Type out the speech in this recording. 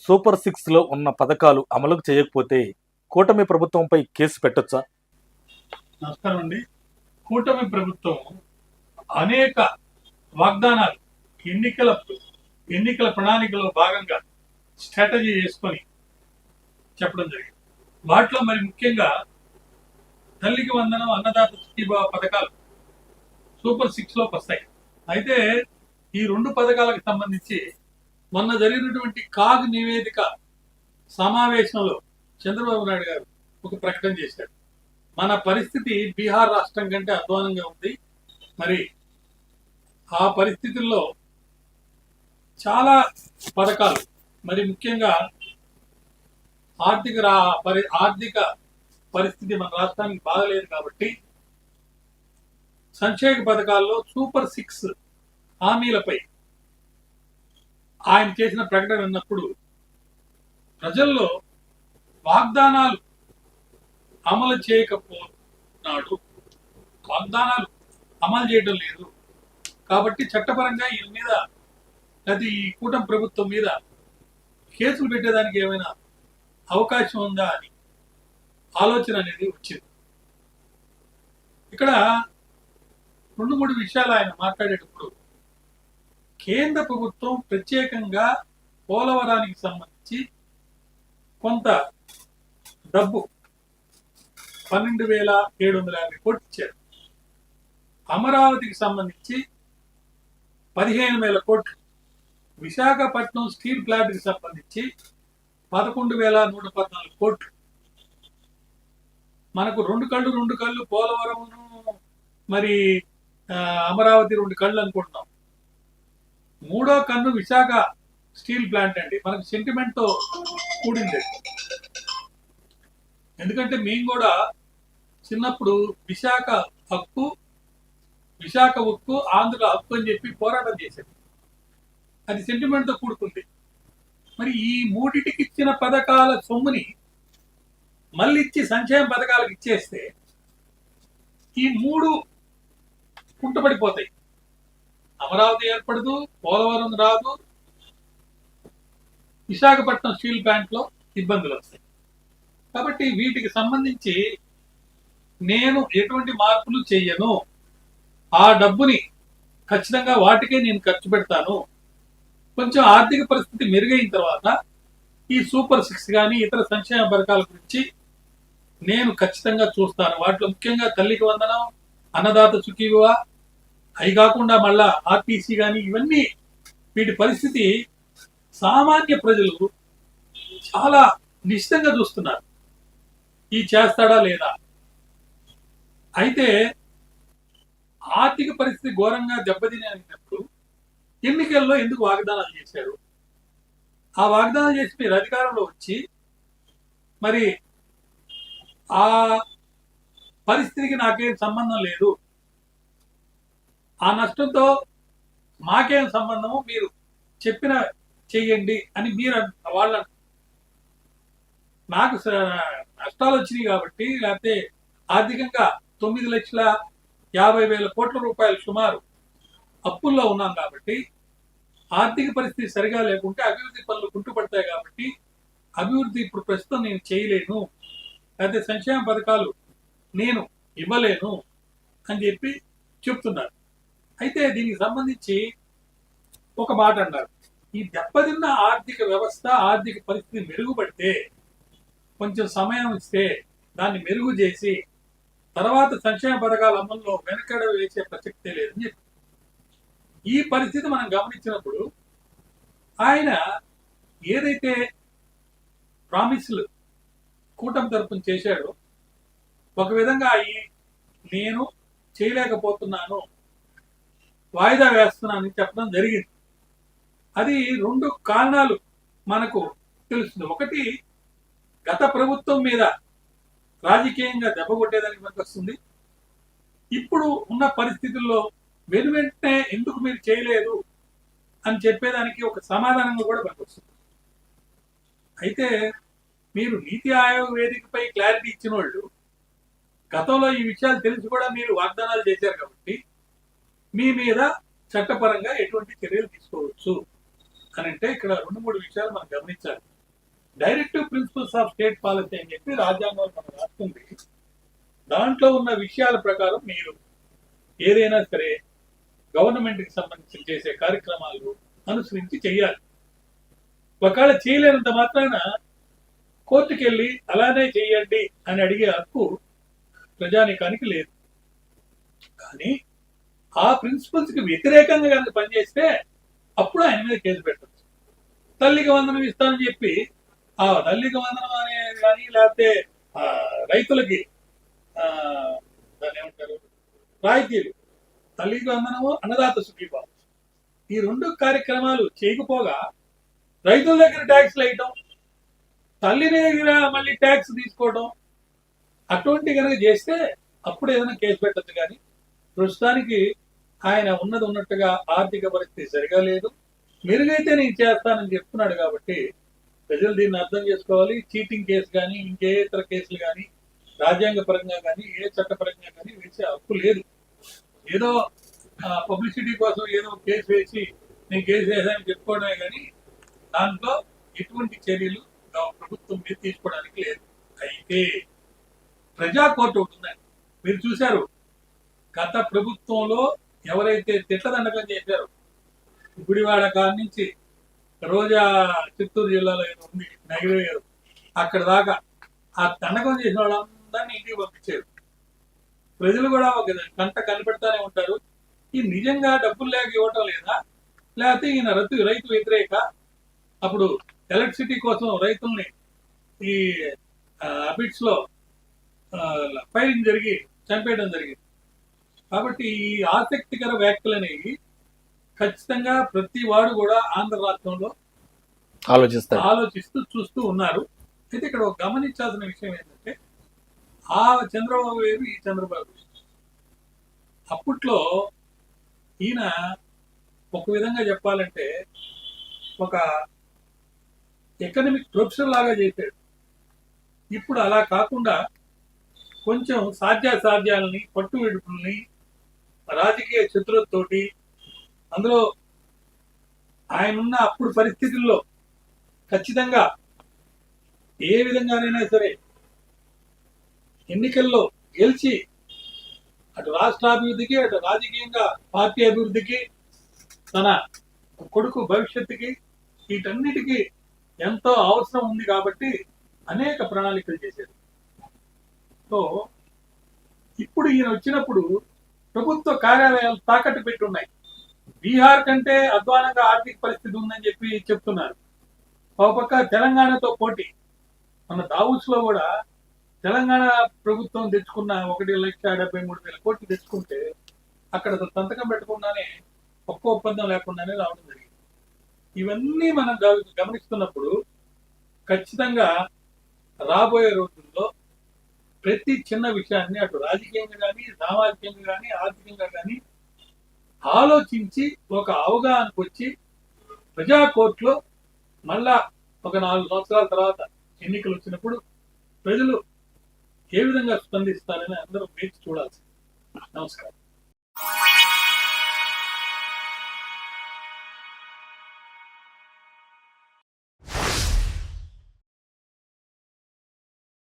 Super six లో ఉన్న పథకాలు అమలుకు చేయకపోతే కూటమి ప్రభుత్వంపై కేసు పెట్టొచ్చా? నమస్కారం అండి. కూటమి ప్రభుత్వం అనేక వాగ్దానాలు ఎన్నికల ఎన్నికల ప్రణాళికలో భాగంగా స్ట్రాటజీ చేసుకొని చెప్పడం జరిగింది. వాటిలో మరి ముఖ్యంగా తల్లికి వందనం, అన్నదాత సుఖీభావ పథకాలు సూపర్ సిక్స్ లోకి వస్తాయి. అయితే ఈ రెండు పథకాలకు సంబంధించి మొన్న జరిగినటువంటి కాగ్ నివేదిక సమావేశంలో చంద్రబాబు నాయుడు గారు ఒక ప్రకటన చేశారు. మన పరిస్థితి బీహార్ రాష్ట్రం కంటే అధ్వానంగా ఉంది. మరి ఆ పరిస్థితుల్లో చాలా పథకాలు, మరి ముఖ్యంగా ఆర్థిక పరిస్థితి మన రాష్ట్రానికి బాగలేదు కాబట్టి సంక్షేమ పథకాల్లో సూపర్ సిక్స్ హామీలపై ఆయన చేసిన ప్రకటన విన్నప్పుడు ప్రజల్లో వాగ్దానాలు అమలు చేయకపోతున్నాడు, వాగ్దానాలు అమలు చేయడం లేదు కాబట్టి చట్టపరంగా ఈ మీద అది ఈ కూటమి ప్రభుత్వం మీద కేసులు పెట్టేదానికి ఏమైనా అవకాశం ఉందా అని ఆలోచన అనేది వచ్చింది. ఇక్కడ 2-3 విషయాలు ఆయన మాట్లాడేటప్పుడు కేంద్ర ప్రభుత్వం ప్రత్యేకంగా పోలవరానికి సంబంధించి కొంత డబ్బు 12,750 కోట్లు ఇచ్చారు. అమరావతికి సంబంధించి 15,000 కోట్లు, విశాఖపట్నం స్టీల్ ప్లాంట్ కి సంబంధించి 11,114 కోట్లు. మనకు రెండు కళ్ళు పోలవరం మరి అమరావతి 2 కళ్ళు అనుకుంటున్నాం. 3వ కన్ను విశాఖ స్టీల్ ప్లాంట్ అండి. మనకు సెంటిమెంట్ తో కూడింది. ఎందుకంటే మేము కూడా చిన్నప్పుడు విశాఖ ఉక్కు ఆంధ్ర హక్కు అని చెప్పి పోరాటం చేశారు. అది సెంటిమెంట్ తో కూడుకుంది. మరి ఈ మూడిటికి ఇచ్చిన పథకాల సొమ్ముని మళ్ళీ ఇచ్చి సంక్షేమ పథకాలకు ఇచ్చేస్తే ఈ 3 కుంటుపడిపోతాయి. అమరావతి ఏర్పడదు, పోలవరం రాదు, విశాఖపట్నం స్టీల్ ప్లాంట్ లో ఇబ్బందులు వస్తాయి. కాబట్టి వీటికి సంబంధించి నేను ఎటువంటి మార్పులు చెయ్యను, ఆ డబ్బుని ఖచ్చితంగా వాటికే నేను ఖర్చు పెడతాను. కొంచెం ఆర్థిక పరిస్థితి మెరుగైన తర్వాత ఈ సూపర్ సిక్స్ కానీ ఇతర సంక్షేమ పథకాల గురించి నేను ఖచ్చితంగా చూస్తాను. వాటిలో ముఖ్యంగా తల్లికి వందనం, అన్నదాత సుఖీభవ, అవి కాకుండా మళ్ళా ఆర్టీసీ కానీ ఇవన్నీ వీటి పరిస్థితి సామాన్య ప్రజలు చాలా నిశ్చితంగా చూస్తున్నారు. ఈ చేస్తాడా లేదా. అయితే ఆర్థిక పరిస్థితి ఘోరంగా దెబ్బతినప్పుడు ఎన్నికల్లో ఎందుకు వాగ్దానాలు చేశారు? ఆ వాగ్దానాలు చేసి మీరు అధికారంలో వచ్చి మరి ఆ పరిస్థితికి నాకేం సంబంధం లేదు, ఆ నష్టంతో మాకేం సంబంధము, మీరు చెప్పిన చెయ్యండి అని మీరు వాళ్ళ నాకు నష్టాలు వచ్చినాయి కాబట్టి, లేకపోతే ఆర్థికంగా 9,50,000 కోట్ల రూపాయలు సుమారు అప్పుల్లో ఉన్నాం కాబట్టి, ఆర్థిక పరిస్థితి సరిగా లేకుంటే అభివృద్ధి పనులు కుంటుపడతాయి కాబట్టి అభివృద్ధి ఇప్పుడు ప్రస్తుతం నేను చేయలేను, లేకపోతే సంక్షేమ పథకాలు నేను ఇవ్వలేను అని చెప్పి చెప్తున్నారు. అయితే దీనికి సంబంధించి ఒక మాట అన్నారు, ఈ దెబ్బతిన్న ఆర్థిక వ్యవస్థ, ఆర్థిక పరిస్థితి మెరుగుపడితే కొంచెం సమయం ఇస్తే దాన్ని మెరుగు చేసి తర్వాత సంక్షేమ పథకాల అమల్లో వెనకడ వేసే ప్రసక్తే లేదని చెప్పి ఈ పరిస్థితి మనం గమనించినప్పుడు ఆయన ఏదైతే ప్రామిస్లు కూటమి తరపున చేశాడో ఒక విధంగా నేను చేయలేకపోతున్నాను, వాయిదా వేస్తున్నానని చెప్పడం జరిగింది. అది 2 కారణాలు మనకు తెలుస్తుంది. ఒకటి, గత ప్రభుత్వం మీద రాజకీయంగా దెబ్బ కొట్టేదానికి మనకు వస్తుంది. ఇప్పుడు ఉన్న పరిస్థితుల్లో వెంటనే ఎందుకు మీరు చేయలేదు అని చెప్పేదానికి ఒక సమాధానంగా కూడా మనకు వస్తుంది. అయితే మీరు నీతి ఆయోగ్ వేదికపై క్లారిటీ ఇచ్చిన వాళ్ళు గతంలో ఈ విషయాలు తెలిసి కూడా మీరు వాగ్దానాలు చేశారు కాబట్టి మీ మీద చట్టపరంగా ఎటువంటి చర్యలు తీసుకోవచ్చు అని అంటే ఇక్కడ 2-3 విషయాలు మనం గమనించాలి. Directive principles of state policy అని చెప్పి రాజ్యాంగంలో మనం రాస్తుంది. దాంట్లో ఉన్న విషయాల ప్రకారం మీరు ఏదైనా సరే గవర్నమెంట్ కి సంబంధించి చేసే కార్యక్రమాలు అనుసరించి చేయాలి. ఒకవేళ చేయలేనంత మాత్రాన కోర్టుకు వెళ్ళి అలానే చేయండి అని అడిగే హక్కు ప్రజానీకానికి లేదు. కానీ ఆ ప్రిన్సిపల్స్ కి వ్యతిరేకంగా కనుక పనిచేస్తే అప్పుడు ఆయన మీద కేసు పెట్టచ్చు. తల్లికి వందనం ఇస్తానని చెప్పి ఆ తల్లికి వందనం అనే కానీ లేకపోతే రైతులకి దాన్ని ఏమంటారు రాయితీలు, తల్లికి వందనము, అన్నదాత సుఖీభావం, ఈ రెండు కార్యక్రమాలు చేయకపోగా రైతుల దగ్గర ట్యాక్స్లు వేయటం, తల్లి దగ్గర మళ్ళీ ట్యాక్స్ తీసుకోవడం, అటువంటి కనుక చేస్తే అప్పుడు ఏదైనా కేసు పెట్టచ్చు. కానీ ప్రస్తుతానికి ఆయన ఉన్నట్టుగా ఆర్థిక పరిస్థితి సరిగా లేదు, మెరుగైతే నేను చేస్తానని చెప్తున్నాడు. కాబట్టి ప్రజలు దీన్ని అర్థం చేసుకోవాలి. చీటింగ్ కేసు కానీ ఇంకే ఇతర కేసులు కానీ రాజ్యాంగ పరంగా కానీ ఏ చట్టపరంగా కానీ వేసే హక్కు లేదు. ఏదో పబ్లిసిటీ కోసం ఏదో కేసు వేసి నేను కేసు వేసానని చెప్పుకోవడమే కానీ దాంట్లో ఎటువంటి చర్యలు ప్రభుత్వం మీద తీసుకోవడానికి లేదు. అయితే ప్రజా కోర్టు ఒకటి ఉందండి. మీరు చూశారు, గత ప్రభుత్వంలో ఎవరైతే తిట్లదండకం చేశారో గుడివాడ కాడి నుంచి రోజా చిత్తూరు జిల్లాలో ఏదో ఉంది నగిరేరు, అక్కడ దాకా ఆ దండకం చేసిన వాళ్ళందరినీ ఇంటికి పంపించారు. ప్రజలు కూడా ఒక గంట కనిపెడతానే ఉంటారు, ఈ నిజంగా డబ్బులు లేక ఇవ్వటం లేదా, లేకపోతే ఈయన రైతు వ్యతిరేక. అప్పుడు ఎలక్ట్రిసిటీ కోసం రైతుల్ని ఈ అబిట్స్ లో ఫైరింగ్ జరిగి చంపేయడం జరిగింది. కాబట్టి ఈ ఆసక్తికర వ్యాఖ్యలు అనేవి ఖచ్చితంగా ప్రతి వాడు కూడా ఆంధ్ర రాష్ట్రంలో ఆలోచిస్తూ చూస్తూ ఉన్నారు. అయితే ఇక్కడ ఒక గమనించాల్సిన విషయం ఏంటంటే ఆ చంద్రబాబు వేరు, ఈ చంద్రబాబు వేరు. అప్పట్లో ఈయన ఒక విధంగా చెప్పాలంటే ఒక ఎకనామిక్ ప్రొఫెసర్ లాగా చేశాడు. ఇప్పుడు అలా కాకుండా కొంచెం సాధ్యాసాధ్యాలని, పట్టు విడుపుల్ని, రాజకీయ చతురతతోటి, అందులో ఆయనున్న అప్పుడు పరిస్థితుల్లో ఖచ్చితంగా ఏ విధంగానైనా సరే ఎన్నికల్లో గెలిచి అటు రాష్ట్ర అభివృద్ధికి, అటు రాజకీయంగా పార్టీ అభివృద్ధికి, తన కొడుకు భవిష్యత్తుకి, వీటన్నిటికీ ఎంతో అవసరం ఉంది. కాబట్టి అనేక ప్రణాళికలు చేశారు. సో ఇప్పుడు ఈయన వచ్చినప్పుడు ప్రభుత్వ కార్యాలయాలు తాకట్టు పెట్టి ఉన్నాయి. బీహార్ కంటే అధ్వానంగా ఆర్థిక పరిస్థితి ఉందని చెప్పి చెప్తున్నారు. ఒక పక్క తెలంగాణతో పోటీ. మన దావూస్ లో కూడా తెలంగాణ ప్రభుత్వం తెచ్చుకున్న 1,73,000 కోట్లు తెచ్చుకుంటే అక్కడ సంతకం పెట్టకుండానే ఒక్క ఒప్పందం లేకుండానే రావడం జరిగింది. ఇవన్నీ మనం గమనిస్తున్నప్పుడు ఖచ్చితంగా రాబోయే రోజుల్లో ప్రతి చిన్న విషయాన్ని అటు రాజకీయంగా కానీ, సామాజికంగా కానీ, ఆర్థికంగా కానీ ఆలోచించి ఒక అవగాహనకు వచ్చి ప్రజా కోర్టులో మళ్ళా ఒక 4 సంవత్సరాల తర్వాత ఎన్నికలు వచ్చినప్పుడు ప్రజలు ఏ విధంగా స్పందిస్తారని అందరూ వేచి చూడాల్సింది. నమస్కారం.